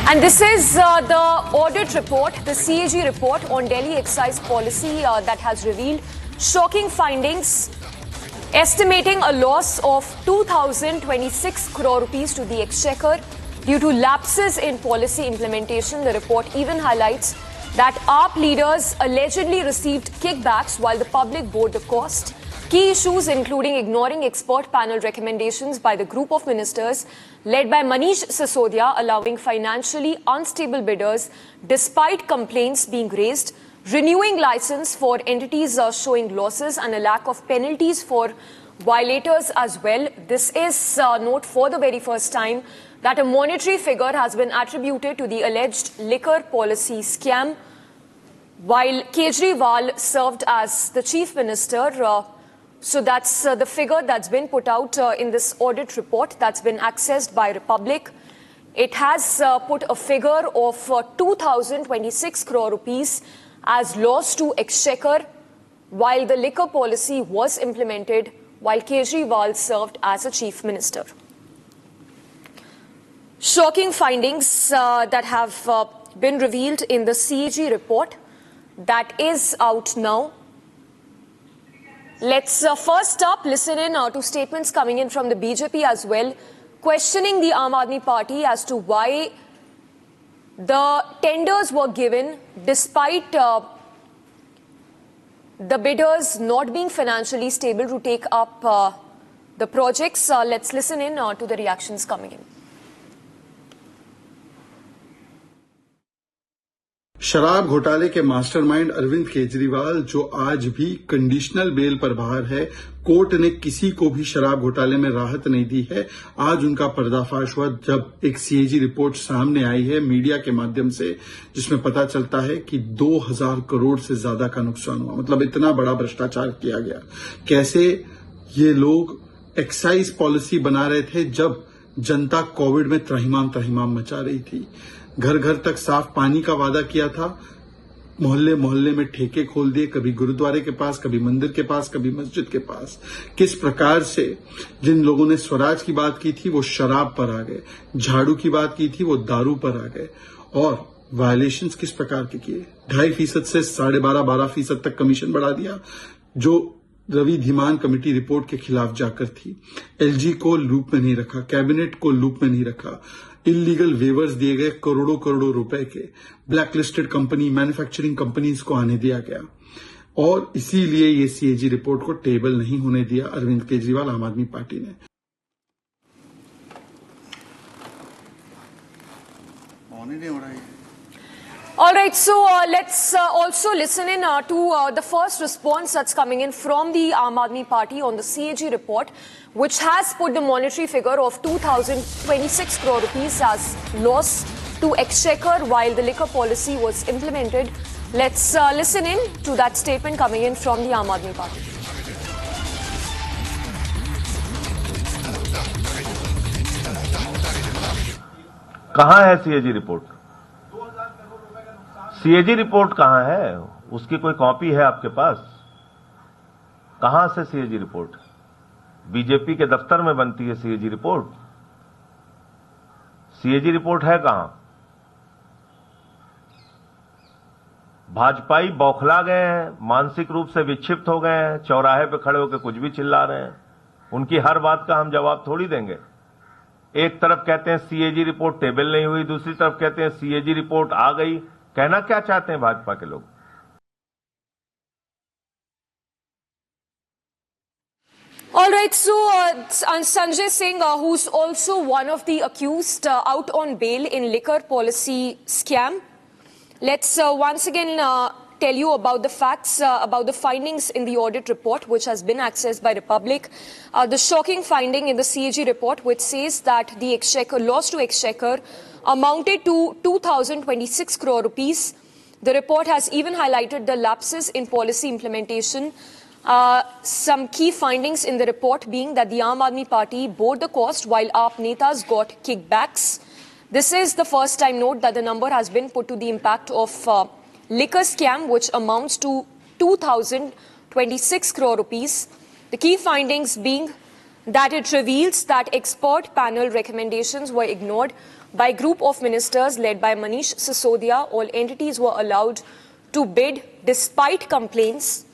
And this is the audit report, the CAG report on Delhi excise policy that has revealed shocking findings, estimating a loss of 2,026 crore rupees to the exchequer due to lapses in policy implementation. The report even highlights that AAP leaders allegedly received kickbacks while the public bore the cost. Key issues including ignoring expert panel recommendations by the group of ministers led by Manish Sisodia, allowing financially unstable bidders despite complaints being raised, renewing license for entities showing losses and a lack of penalties for violators as well. This is note for the very first time that a monetary figure has been attributed to the alleged liquor policy scam while Kejriwal served as the chief minister. So that's the figure that's been put out in this audit report that's been accessed by Republic. It has put a figure of 2,026 crore rupees as loss to exchequer while the liquor policy was implemented while Kejriwal served as a chief minister. Shocking findings that have been revealed in the CAG report that is out now. Let's first up listen in to statements coming in from the BJP as well, questioning the Aam Aadmi Party as to why the tenders were given despite the bidders not being financially stable to take up the projects. Let's listen in to the reactions coming in. शराब घोटाले के mastermind Arvind Kejriwal, जो आज भी conditional bell पर बाहर है, court ने किसी को भी शराब घोटाले में राहत नहीं दी है। आज उनका पर्दाफाश हुआ जब एक सीएजी रिपोर्ट सामने आई है मीडिया के माध्यम से, जिसमें पता चलता है कि 2000 करोड़ से ज्यादा का नुकसान हुआ। मतलब इतना बड़ा भ्रष्टाचार किया गया। कैसे ये लोग एक्साइज पॉलिसी बना रहे थे जब जनता कोविड में त्रहिमाम मचा रही थी। घर घर तक साफ पानी का वादा किया था, मोहल्ले मोहल्ले में ठेके खोल दिए, कभी गुरुद्वारे के पास, कभी मंदिर के पास, कभी मस्जिद के पास। किस प्रकार से जिन लोगों ने स्वराज की बात की थी वो शराब पर आ गए, झाड़ू की बात की थी वो दारू पर आ गए, और वायलेशंस किस प्रकार के किए। 2.5% से 12.5% तक कमीशन बढ़ा दिया, जो रवि धीमान कमेटी रिपोर्ट के खिलाफ जाकर थी। एलजी को लूप में नहीं रखा, कैबिनेट को लूप में नहीं रखा, इलीगल वेवर्स दिए गए करोड़ों रुपए के, black listed company, manufacturing companies को आने दिया गया, और इसीलिए ये सीएजी रिपोर्ट को टेबल नहीं होने दिया अरविंद केजरीवाल आम आदमी पार्टी ने। All right, so let's also listen in to the first response that's coming in from the Aam Aadmi Party on the CAG report, which has put the monetary figure of 2,026 crore rupees as loss to exchequer while the liquor policy was implemented. Let's listen in to that statement coming in from the Aam Aadmi Party. कहाँ है CAG report? CAG report कहाँ है? उसकी कोई copy है आपके पास? कहां से सीएजी रिपोर्ट? बीजेपी के दफ्तर में बनती है सीएजी रिपोर्ट। सीएजी रिपोर्ट है कहां? भाजपाई बौखला गए हैं, मानसिक रूप से विक्षिप्त हो गए हैं, चौराहे पे खड़े होकर कुछ भी चिल्ला रहे हैं। उनकी हर बात का हम जवाब थोड़ी देंगे। एक तरफ कहते हैं सीएजी रिपोर्ट टेबल नहीं हुई, दूसरी तरफ कहते हैं सीएजी रिपोर्ट आ गई। कहना क्या चाहते हैं भाजपा के लोग? All right, so Sanjay Singh, who's also one of the accused out on bail in liquor policy scam. Let's once again tell you about the facts, about the findings in the audit report, which has been accessed by Republic. The shocking finding in the CAG report, which says that the exchequer, loss to exchequer amounted to 2,026 crore rupees. The report has even highlighted the lapses in policy implementation. Some key findings in the report being that the Aam Aadmi Party bore the cost while AAP netas got kickbacks. This is the first time note that the number has been put to the impact of liquor scam, which amounts to 2,026 crore rupees. The key findings being that it reveals that expert panel recommendations were ignored by group of ministers led by Manish Sisodia. All entities were allowed to bid despite complaints.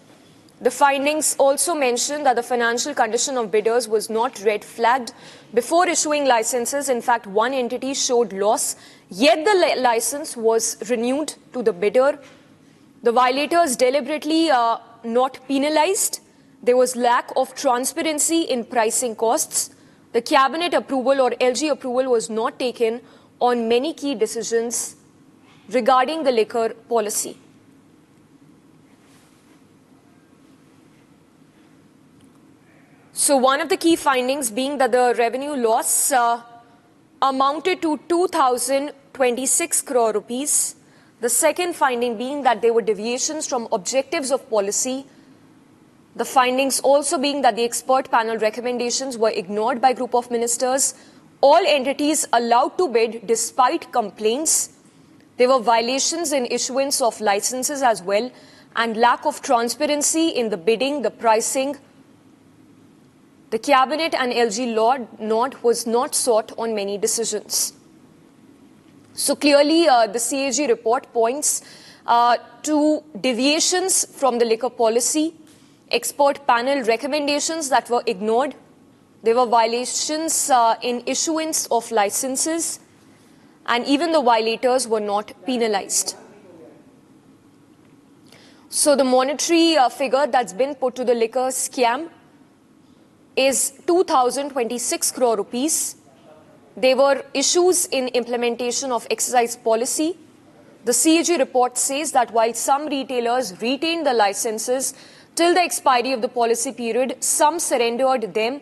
The findings also mentioned that the financial condition of bidders was not red flagged before issuing licenses. In fact, one entity showed loss, yet the license was renewed to the bidder. The violators deliberately not penalized. There was lack of transparency in pricing costs. The cabinet approval or LG approval was not taken on many key decisions regarding the liquor policy. So one of the key findings being that the revenue loss amounted to 2,026 crore rupees. The second finding being that there were deviations from objectives of policy. The findings also being that the expert panel recommendations were ignored by group of ministers. All entities allowed to bid despite complaints. There were violations in issuance of licenses as well, and lack of transparency in the bidding, the pricing. The cabinet and LG law nod was not sought on many decisions. So clearly, the CAG report points to deviations from the liquor policy, expert panel recommendations that were ignored. There were violations in issuance of licenses, and even the violators were not penalized. So the monetary figure that's been put to the liquor scam is 2,026 crore rupees. There were issues in implementation of excise policy. The CAG report says that while some retailers retained the licenses till the expiry of the policy period, some surrendered them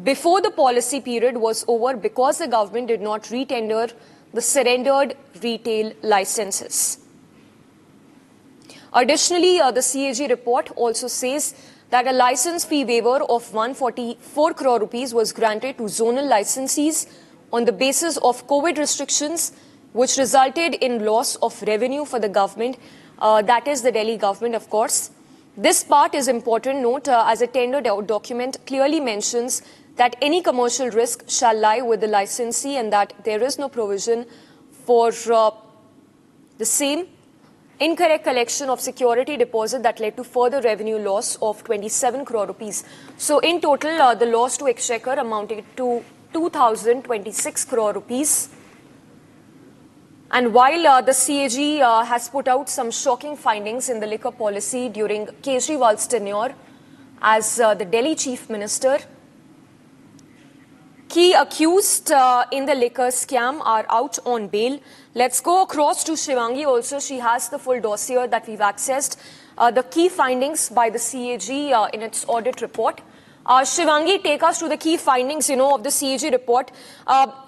before the policy period was over because the government did not retender the surrendered retail licenses. Additionally, the CAG report also says that a license fee waiver of 144 crore rupees was granted to zonal licensees on the basis of COVID restrictions, which resulted in loss of revenue for the government, that is the Delhi government, of course. This part is important note as a tender document clearly mentions that any commercial risk shall lie with the licensee and that there is no provision for the same. Incorrect collection of security deposit that led to further revenue loss of 27 crore rupees. So in total, the loss to Exchequer amounted to 2,026 crore rupees. And while the CAG has put out some shocking findings in the liquor policy during Kejriwal's tenure as the Delhi Chief Minister, key accused in the liquor scam are out on bail. Let's go across to Shivangi also. She has the full dossier that we've accessed. The key findings by the CAG in its audit report. Shivangi, take us to the key findings, of the CAG report.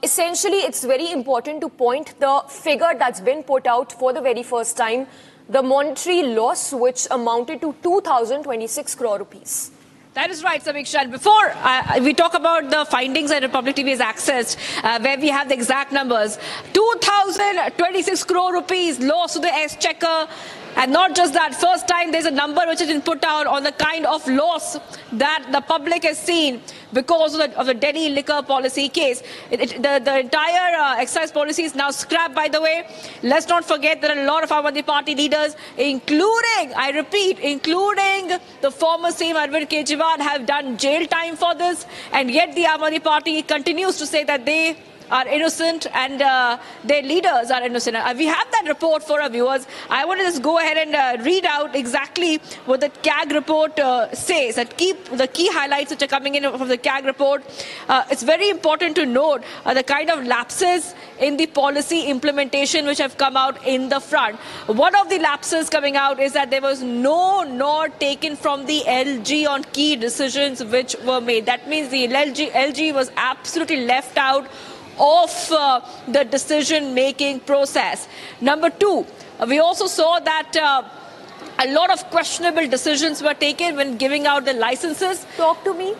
Essentially, it's very important to point the figure that's been put out for the very first time, the monetary loss, which amounted to 2,026 crore rupees. That is right, Samiksha. And before we talk about the findings that Republic TV has accessed, where we have the exact numbers, 2,026 crore rupees loss to the Exchequer. And not just that, first time there's a number which has been put out on the kind of loss that the public has seen because of the Delhi liquor policy case. The entire excise policy is now scrapped, by the way. Let's not forget that a lot of Aam Aadmi Party leaders, including, I repeat, including the former CM Arvind Kejriwal, have done jail time for this. And yet the Aam Aadmi Party continues to say that they are innocent and their leaders are innocent. We have that report for our viewers. I want to just go ahead and read out exactly what the CAG report says. That the key highlights which are coming in from the CAG report. It's very important to note the kind of lapses in the policy implementation which have come out in the front. One of the lapses coming out is that there was no nod taken from the LG on key decisions which were made. That means the LG was absolutely left out of the decision-making process. Number two, we also saw that a lot of questionable decisions were taken when giving out the licenses. Talk to me.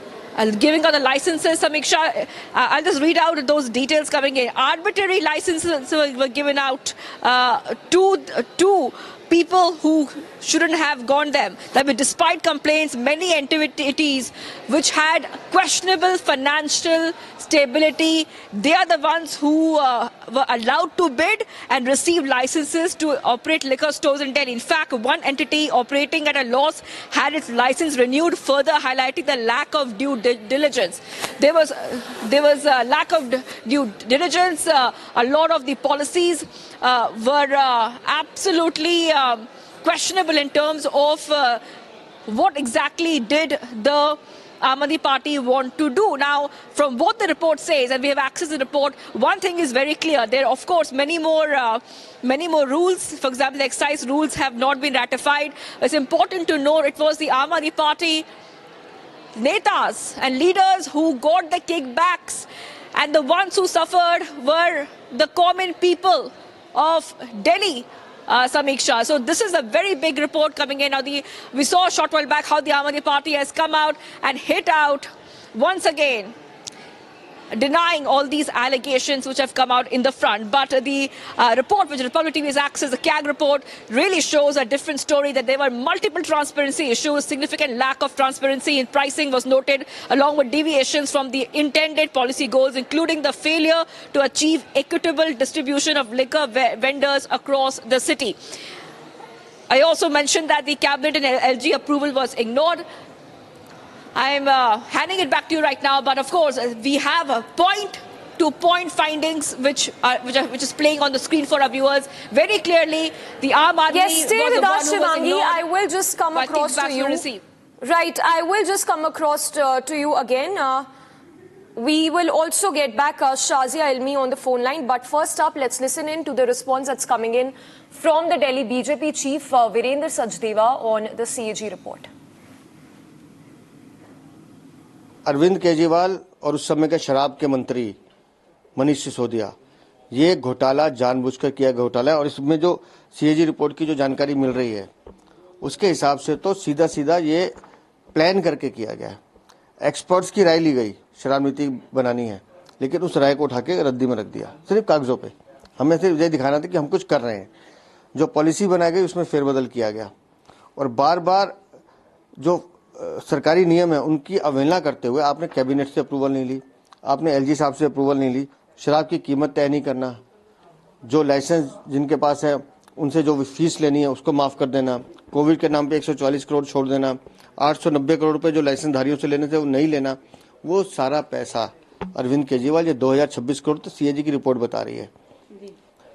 Giving out the licenses, Samiksha, I'll just read out those details coming in. Arbitrary licenses were given out to people who shouldn't have gone them. That despite complaints, many entities which had questionable financial stability, they are the ones who were allowed to bid and receive licenses to operate liquor stores in Delhi. In fact, one entity operating at a loss had its license renewed, further highlighting the lack of due diligence. There was a lack of due diligence. A lot of the policies were absolutely questionable in terms of what exactly did the Aam Aadmi Party want to do. Now, from what the report says, and we have access to the report, one thing is very clear. There are, of course, many more rules. For example, the excise rules have not been ratified. It's important to note it was the Aam Aadmi Party netas and leaders who got the kickbacks, and the ones who suffered were the common people of Delhi. Samiksha. So this is a very big report coming in. Now, we saw a short while back how the Aam Aadmi Party has come out and hit out once again, denying all these allegations which have come out in the front. But the report which Republic TV has accessed, the CAG report, really shows a different story, that there were multiple transparency issues. Significant lack of transparency in pricing was noted, along with deviations from the intended policy goals, including the failure to achieve equitable distribution of liquor vendors across the city. I also mentioned that the cabinet and LG approval was ignored. I'm handing it back to you right now, but of course we have a point-to-point findings which is playing on the screen for our viewers very clearly. The Aam Aadmi Yes, stay was with the us, one who was Shivangi. ignored. I will just come across to you. Right, I will just come across to you again. We will also get back Shazia Ilmi on the phone line, but first up, let's listen in to the response that's coming in from the Delhi BJP chief Virendra Sachdeva on the CAG report. Arvind Kejriwal और उस समय के शराब के मंत्री मनीष सिसोदिया, ये घोटाला जानबूझकर किया गया घोटाला है। और इसमें जो सीएजी रिपोर्ट की जो जानकारी मिल रही है उसके हिसाब से तो सीधा सीधा ये प्लान करके किया गया है। एक्सपर्ट्स की राय ली गई, शराब नीति बनानी है, लेकिन उस राय को उठा के रद्दी में रख दिया, सिर्फ कागजों पे। हमें सिर्फ ये दिखाना था कि हम कुछ कर रहे हैं। जो पॉलिसी बनाई गई उसमें फेरबदल किया गया और बार बार जो सरकारी नियम है उनकी अवहेलना करते हुए आपने कैबिनेट से अप्रूवल नहीं ली, आपने एलजी साहब से अप्रूवल नहीं ली, शराब की कीमत तय नहीं करना, जो लाइसेंस जिनके पास है उनसे जो फीस लेनी है उसको माफ कर देना, कोविड के नाम पे 140 करोड़ छोड़ देना, 890 करोड़ रुपए जो लाइसेंस धारियों से लेने थे वो नहीं लेना, वो सारा पैसा अरविंद केजरीवाल, ये 2026 करोड़ तो सीएजी की रिपोर्ट बता रही है,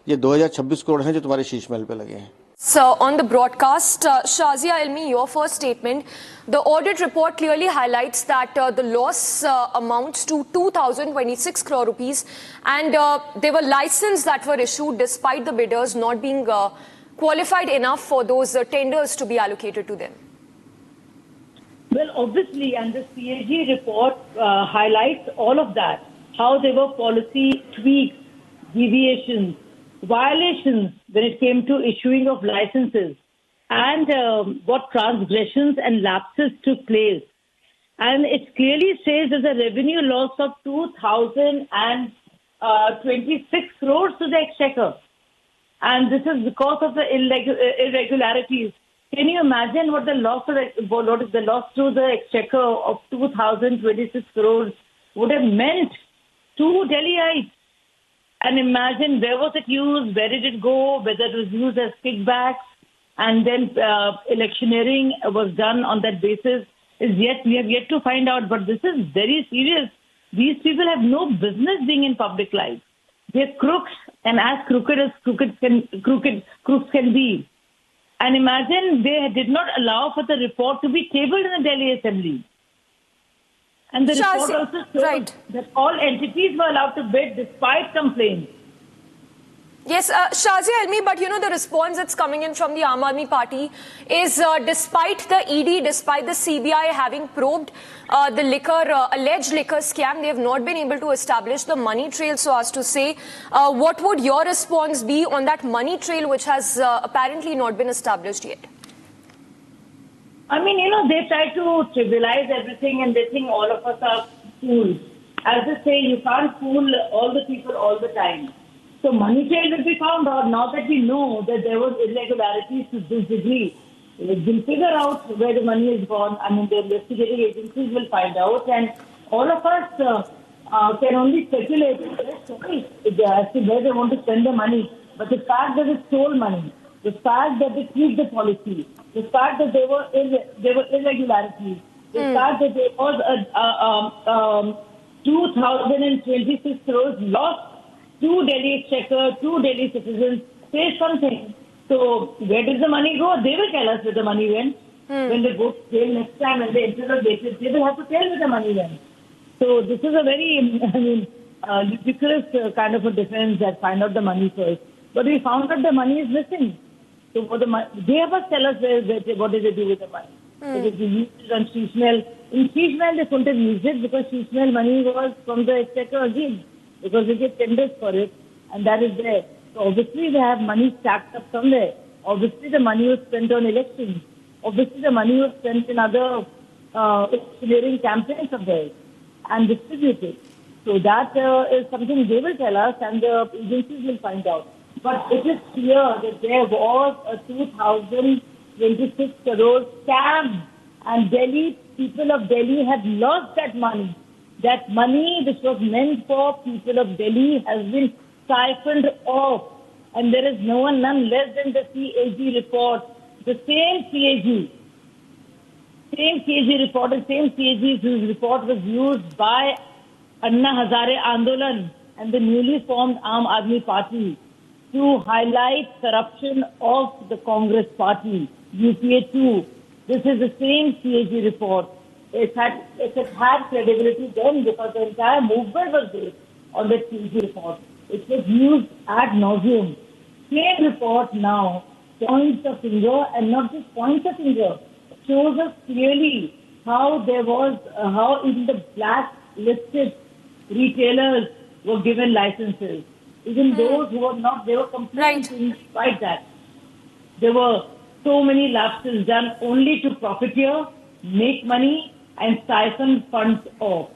ये 2026 करोड़ हैं जो तुम्हारे शीश महल पे लगे हैं। So on the broadcast, Shazia Ilmi, your first statement, the audit report clearly highlights that the loss amounts to 2,026 crore rupees, and there were licenses that were issued despite the bidders not being qualified enough for those tenders to be allocated to them. Well, obviously, and the CAG report highlights all of that, how there were policy tweaks, deviations, violations when it came to issuing of licenses, and what transgressions and lapses took place. And it clearly says there's a revenue loss of 2,026 crores to the exchequer. And this is because of the irregularities. Can you imagine what the loss to the exchequer of 2,026 crores would have meant to Delhiites? And imagine, where was it used, where did it go, whether it was used as kickbacks, and then electioneering was done on that basis. We have yet to find out, but this is very serious. These people have no business being in public life. They're crooks, and as crooked as crooks can be. And imagine they did not allow for the report to be tabled in the Delhi Assembly. And the report also showed that all entities were allowed to bid despite complaints. Yes, Shazia Ilmi, but you know the response that's coming in from the Aam Aadmi Party is despite the ED, despite the CBI having probed the alleged liquor scam, they have not been able to establish the money trail, so as to say. What would your response be on that money trail which has apparently not been established yet? I mean, they try to trivialize everything and they think all of us are fools. As they say, you can't fool all the people all the time. So money trail will be found out. Now that we know that there was irregularities to this degree, we'll figure out where the money is gone. I mean, the investigating agencies will find out, and all of us can only speculate as to where they want to spend the money. But the fact that they stole money, the fact that they tweaked the policy, the fact that there were irregularities, the fact that there was 2,026 crores lost to Delhi Exchequer, to Delhi citizens, say something. So where did the money go? They will tell us where the money went. When they go to jail next time, when they enter the basis, they will have to tell where the money went. So this is a very, ridiculous kind of a defense that find out the money first. But we found out the money is missing. So they must tell us what did they do with the money. Did they use it on Sheeshmel? In Sheeshmel, they couldn't have used it because Sheeshmel money was from the Exchequer again, because they get tenders for it, and that is there. So obviously they have money stacked up somewhere. Obviously the money was spent on elections. Obviously the money was spent in other electioneering campaigns of theirs and distributed. So that is something they will tell us, and the agencies will find out. But it is clear that there was a 2,026 crore scam, and people of Delhi have lost that money. That money which was meant for people of Delhi has been siphoned off, and there is none less than the CAG report. The same CAG report, the same CAG whose report was used by Anna Hazare Andolan and the newly formed Aam Aadmi Party to highlight corruption of the Congress Party, UPA 2. This is the same CAG report. It had credibility then because the entire movement was based on the CAG report. It was used ad nauseum. Same report now points a finger, and not just points a finger, shows us clearly how there was, how even the blacklisted retailers were given licenses. Even those who were not, they were complaining despite that. There were so many lapses done only to profiteer, make money, and siphon funds off.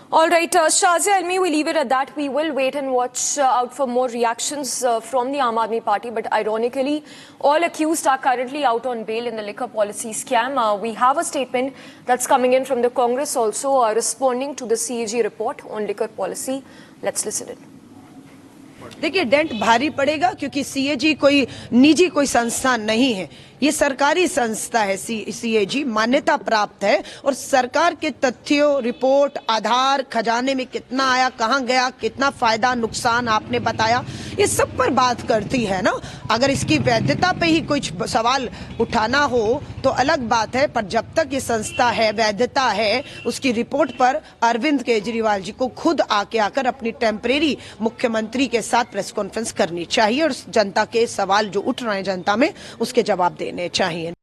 All right, Shazia Almi, we leave it at that. We will wait and watch out for more reactions from the Aam Aadmi Party. But ironically, all accused are currently out on bail in the liquor policy scam. We have a statement that's coming in from the Congress also responding to the CAG report on liquor policy. Let's listen in. देखिए dent भारी पड़ेगा क्योंकि CAG कोई निजी कोई संस्थान नहीं है, ये सरकारी संस्था है। सीएजी मान्यता प्राप्त है और सरकार के तथ्यों, रिपोर्ट, आधार, खजाने में कितना आया, कहां गया, कितना फायदा नुकसान आपने बताया, ये सब पर बात करती है ना। अगर इसकी वैधता पे ही कुछ सवाल उठाना हो तो अलग बात है, पर जब तक ये संस्था है, वैधता है, उसकी रिपोर्ट पर अरविंद केजरीवाल जी को खुद आकर अपनी टेम्परेरी मुख्यमंत्री के साथ प्रेस कॉन्फ्रेंस करनी चाहिए और जनता के सवाल जो उठ रहे हैं जनता में उसके जवाब देने चाहिए।